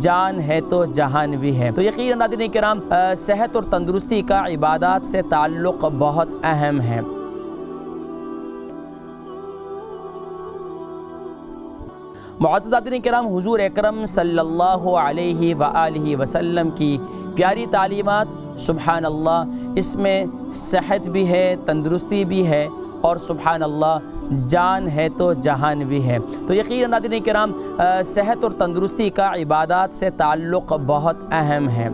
جان ہے تو جہان بھی ہے۔ تو یقیناً ناظرین کرام صحت اور تندرستی کا عبادات سے تعلق بہت اہم ہے۔ معزز ناظرین کرام، حضور اکرم صلی اللہ علیہ وآلہ وسلم کی پیاری تعلیمات، سبحان اللہ، اس میں صحت بھی ہے، تندرستی بھی ہے، اور سبحان اللہ جان ہے تو جہان بھی ہے۔ تو یقیناً ناظرین کرام صحت اور تندرستی کا عبادات سے تعلق بہت اہم ہے۔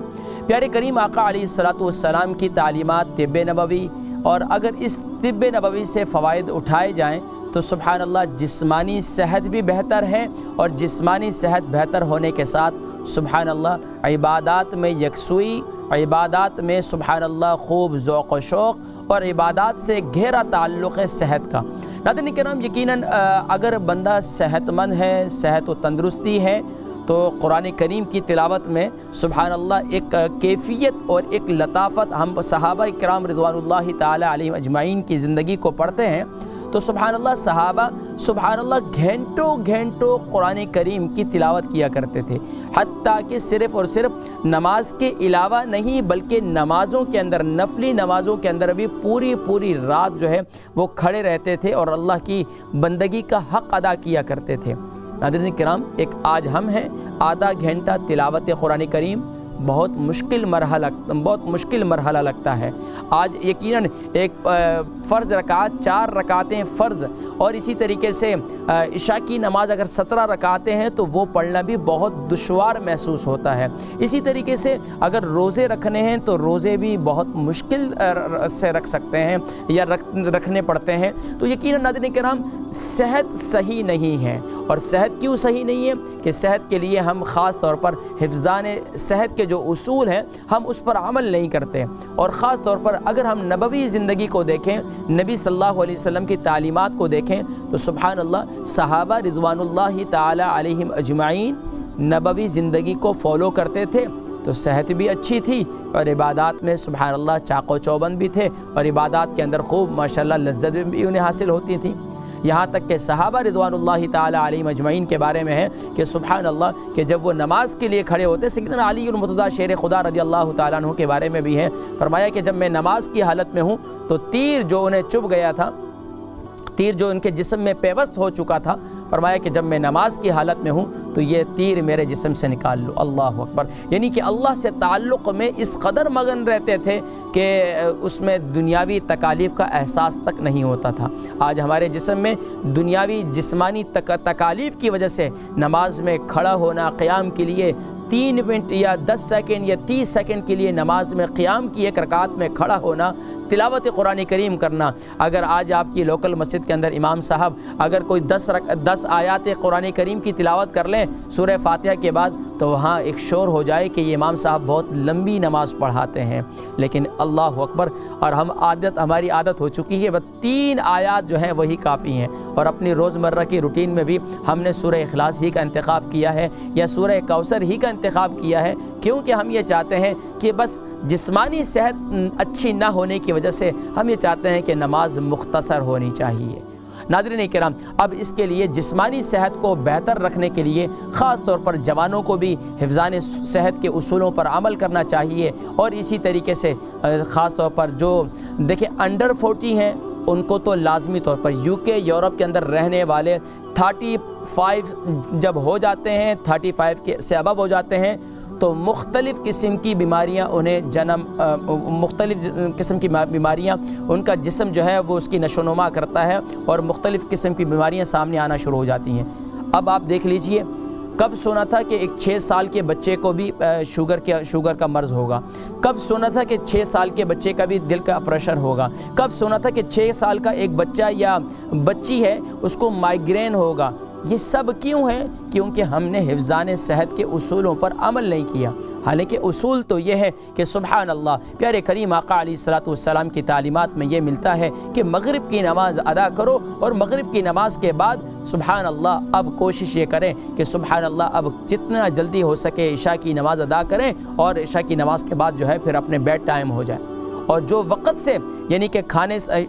پیارے کریم آقا علیہ السلام کی تعلیمات طب نبوی، اور اگر اس طب نبوی سے فوائد اٹھائے جائیں تو سبحان اللہ جسمانی صحت بھی بہتر ہے، اور جسمانی صحت بہتر ہونے کے ساتھ سبحان اللہ عبادات میں یکسوئی، عبادات میں سبحان اللہ خوب ذوق و شوق، اور عبادات سے گہرا تعلق ہے صحت کا۔ ناظرین کرام یقیناً اگر بندہ صحت مند ہے، صحت و تندرستی ہے، تو قرآن کریم کی تلاوت میں سبحان اللہ ایک کیفیت اور ایک لطافت، ہم صحابہ کرام رضوان اللہ تعالی علیہم اجمعین کی زندگی کو پڑھتے ہیں تو سبحان اللہ صحابہ سبحان اللہ گھنٹوں گھنٹوں قرآن کریم کی تلاوت کیا کرتے تھے، حتیٰ کہ صرف اور صرف نماز کے علاوہ نہیں بلکہ نمازوں کے اندر، نفلی نمازوں کے اندر بھی پوری رات جو ہے وہ کھڑے رہتے تھے اور اللہ کی بندگی کا حق ادا کیا کرتے تھے۔ ناظرین کرام، ایک آج ہم ہیں، آدھا گھنٹہ تلاوت قرآن کریم بہت مشکل مرحلہ لگتا ہے۔ آج یقیناً ایک فرض رکعت، 4 رکعتیں فرض، اور اسی طریقے سے عشاء کی نماز اگر 17 رکعتیں ہیں تو وہ پڑھنا بھی بہت دشوار محسوس ہوتا ہے۔ اسی طریقے سے اگر روزے رکھنے ہیں تو روزے بھی بہت مشکل سے رکھ سکتے ہیں یا رکھنے پڑتے ہیں۔ تو یقیناً ناظرین کرام صحت صحیح نہیں ہے، اور صحت کیوں صحیح نہیں ہے کہ صحت کے لیے ہم خاص طور پر حفظان صحت کے جو اصول ہیں ہم اس پر عمل نہیں کرتے، اور خاص طور پر اگر ہم نبوی زندگی کو دیکھیں، نبی صلی اللہ علیہ وسلم کی تعلیمات کو دیکھیں تو سبحان اللہ صحابہ رضوان اللہ تعالی علیہم اجمعین نبوی زندگی کو فالو کرتے تھے تو صحت بھی اچھی تھی، اور عبادات میں سبحان اللہ چاق و چوبند بھی تھے، اور عبادات کے اندر خوب ماشاءاللہ لذت بھی انہیں حاصل ہوتی تھی۔ یہاں تک کہ صحابہ رضوان اللہ تعالی علیہم اجمعین کے بارے میں ہے کہ سبحان اللہ کہ جب وہ نماز کے لیے کھڑے ہوتے، سیدنا علی المرتضیٰ شیر خدا رضی اللہ تعالیٰ عنہ کے بارے میں بھی ہے، فرمایا کہ جب میں نماز کی حالت میں ہوں تو تیر جو انہیں چبھ گیا تھا، تیر جو ان کے جسم میں پیوست ہو چکا تھا، فرمایا کہ جب میں نماز کی حالت میں ہوں تو یہ تیر میرے جسم سے نکال لو۔ اللہ اکبر، یعنی کہ اللہ سے تعلق میں اس قدر مگن رہتے تھے کہ اس میں دنیاوی تکالیف کا احساس تک نہیں ہوتا تھا۔ آج ہمارے جسم میں دنیاوی جسمانی تکالیف کی وجہ سے نماز میں کھڑا ہونا، قیام کے لیے 3 منٹ یا 10 سیکنڈ یا 30 سیکنڈ کے لیے نماز میں قیام کی 1 رکعت میں کھڑا ہونا، تلاوت قرآن کریم کرنا، اگر آج آپ کی لوکل مسجد کے اندر امام صاحب اگر کوئی 10 آیات قرآن کریم کی تلاوت کر لیں سورہ فاتحہ کے بعد تو وہاں ایک شور ہو جائے کہ یہ امام صاحب بہت لمبی نماز پڑھاتے ہیں، لیکن اللہ اکبر، اور ہماری عادت ہو چکی ہے بس 3 آیات جو ہیں وہی کافی ہیں، اور اپنی روزمرہ کی روٹین میں بھی ہم نے سورہ اخلاص ہی کا انتخاب کیا ہے یا سورہ کوثر ہی کا انتخاب کیا ہے، کیونکہ ہم یہ چاہتے ہیں کہ بس جسمانی صحت اچھی نہ ہونے کی وجہ سے ہم یہ چاہتے ہیں کہ نماز مختصر ہونی چاہیے۔ ناظرین کرام، اب اس کے لیے جسمانی صحت کو بہتر رکھنے کے لیے خاص طور پر جوانوں کو بھی حفظان صحت کے اصولوں پر عمل کرنا چاہیے، اور اسی طریقے سے خاص طور پر جو دیکھیں انڈر 40 ہیں ان کو تو لازمی طور پر UK یورپ کے اندر رہنے والے 35 جب ہو جاتے ہیں، 35 کے سے ابو ہو جاتے ہیں تو مختلف قسم کی بیماریاں انہیں مختلف قسم کی بیماریاں ان کا جسم جو ہے وہ اس کی نشو و نما کرتا ہے، اور مختلف قسم کی بیماریاں سامنے آنا شروع ہو جاتی ہیں۔ اب آپ دیکھ لیجئے، کب سنا تھا کہ ایک 6 سال کے بچے کو بھی شوگر کا مرض ہوگا؟ کب سنا تھا کہ 6 سال کے بچے کا بھی دل کا آپریشن ہوگا؟ کب سنا تھا کہ 6 سال کا ایک بچہ یا بچی ہے اس کو مائیگرین ہوگا؟ یہ سب کیوں ہے؟ کیونکہ ہم نے حفظان صحت کے اصولوں پر عمل نہیں کیا۔ حالانکہ اصول تو یہ ہے کہ سبحان اللہ پیارے کریم آقا علیہ السلام کی تعلیمات میں یہ ملتا ہے کہ مغرب کی نماز ادا کرو، اور مغرب کی نماز کے بعد سبحان اللہ اب کوشش یہ کریں کہ سبحان اللہ اب جتنا جلدی ہو سکے عشاء کی نماز ادا کریں، اور عشاء کی نماز کے بعد جو ہے پھر اپنے بیڈ ٹائم ہو جائے، اور جو وقت سے یعنی کہ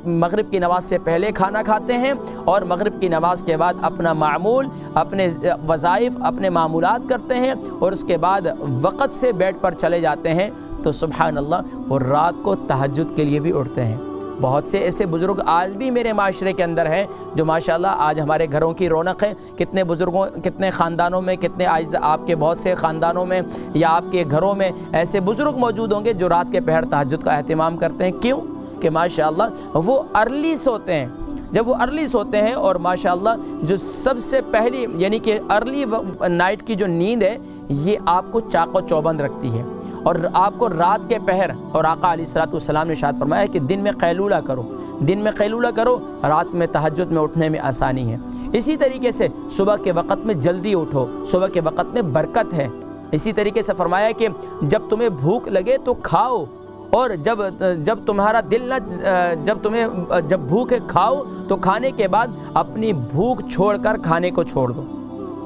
مغرب کی نماز سے پہلے کھانا کھاتے ہیں اور مغرب کی نماز کے بعد اپنا معمول، اپنے وظائف، اپنے معمولات کرتے ہیں اور اس کے بعد وقت سے بیڈ پر چلے جاتے ہیں، تو سبحان اللہ وہ رات کو تہجد کے لیے بھی اٹھتے ہیں۔ بہت سے ایسے بزرگ آج بھی میرے معاشرے کے اندر ہیں جو ماشاءاللہ آج ہمارے گھروں کی رونق ہے۔ کتنے بزرگوں، کتنے خاندانوں میں، کتنے آپ کے بہت سے خاندانوں میں یا آپ کے گھروں میں ایسے بزرگ موجود ہوں گے جو رات کے پہر تہجد کا اہتمام کرتے ہیں۔ کیوں؟ کہ ماشاءاللہ وہ ارلی سوتے ہیں۔ جب وہ ارلی سوتے ہیں اور ماشاءاللہ جو سب سے پہلی یعنی کہ ارلی نائٹ کی جو نیند ہے یہ آپ کو چاق و چوبند رکھتی ہے، اور آپ کو رات کے پہر، اور آقا علیہ الصلوۃ والسلام نے ارشاد فرمایا کہ دن میں قیلولہ کرو، دن میں قیلولہ کرو، رات میں تہجد میں اٹھنے میں آسانی ہے۔ اسی طریقے سے صبح کے وقت میں جلدی اٹھو، صبح کے وقت میں برکت ہے۔ اسی طریقے سے فرمایا کہ جب تمہیں بھوک لگے تو کھاؤ، اور جب تمہارا دل نہ جب بھوک ہے کھاؤ، تو کھانے کے بعد اپنی بھوک چھوڑ کر کھانے کو چھوڑ دو۔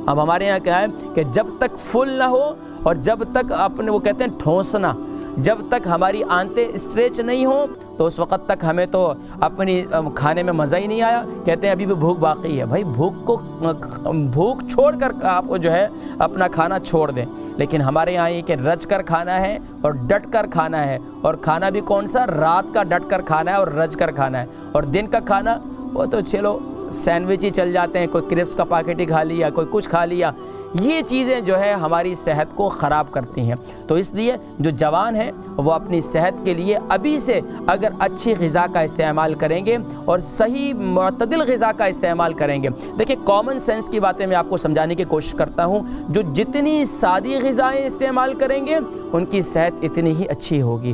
اب ہمارے یہاں کیا ہے کہ جب تک فل نہ ہو اور جب تک اپنے وہ کہتے ہیں ٹھونسنا، جب تک ہماری آنتیں اسٹریچ نہیں ہوں تو اس وقت تک ہمیں تو اپنی کھانے میں مزہ ہی نہیں آیا، کہتے ہیں ابھی بھی بھوک باقی ہے۔ بھائی بھوک چھوڑ کر آپ کو جو ہے اپنا کھانا چھوڑ دیں۔ لیکن ہمارے یہاں یہ کہ رج کر کھانا ہے اور ڈٹ کر کھانا ہے، اور کھانا بھی کون سا؟ رات کا ڈٹ کر کھانا ہے اور رج کر کھانا ہے، اور دن کا کھانا وہ تو چلو سینڈوچ ہی چل جاتے ہیں، کوئی کرپس کا پیکٹ ہی کھا لیا، کوئی کچھ کھا لیا۔ یہ چیزیں جو ہے ہماری صحت کو خراب کرتی ہیں۔ تو اس لیے جو جوان ہیں وہ اپنی صحت کے لیے ابھی سے اگر اچھی غذا کا استعمال کریں گے اور صحیح معتدل غذا کا استعمال کریں گے، دیکھیں کامن سینس کی باتیں میں آپ کو سمجھانے کی کوشش کرتا ہوں، جو جتنی سادی غذائیں استعمال کریں گے ان کی صحت اتنی ہی اچھی ہوگی۔